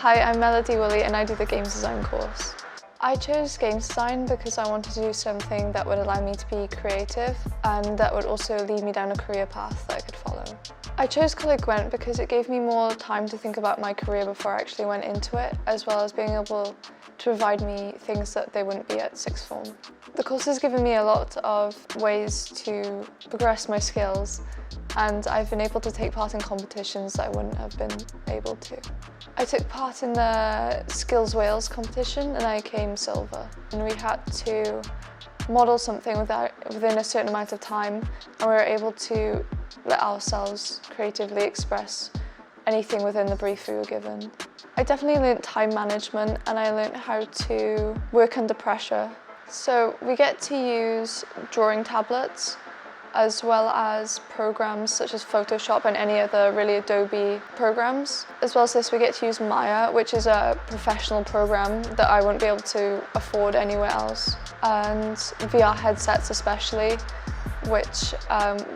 Hi, I'm Melody Woolley and I do the games design course. I chose games design because I wanted to do something that would allow me to be creative and that would also lead me down a career path that I could follow. I chose Coleg Gwent because it gave me more time to think about my career before I actually went into it, as well as being able to provide me things that they wouldn't be at sixth form. The course has given me a lot of ways to progress my skills, and I've been able to take part in competitions that I wouldn't have been able to. I took part in the Skills Wales competition and I came silver. And we had to model something within a certain amount of time, and we were able to let ourselves creatively express anything within the brief we were given. I definitely learned time management and I learned how to work under pressure. So we get to use drawing tablets as well as programs such as Photoshop and any other really Adobe programs. As well as this, we get to use Maya, which is a professional program that I wouldn't be able to afford anywhere else. And VR headsets especially, which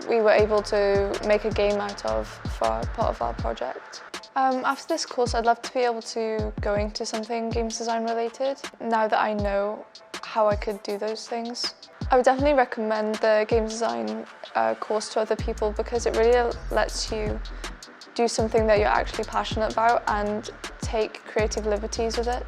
we were able to make a game out of for part of our project. After this course, I'd love to be able to go into something games design related, now that I know how I could do those things. I would definitely recommend the games design course to other people because it really lets you do something that you're actually passionate about and take creative liberties with it.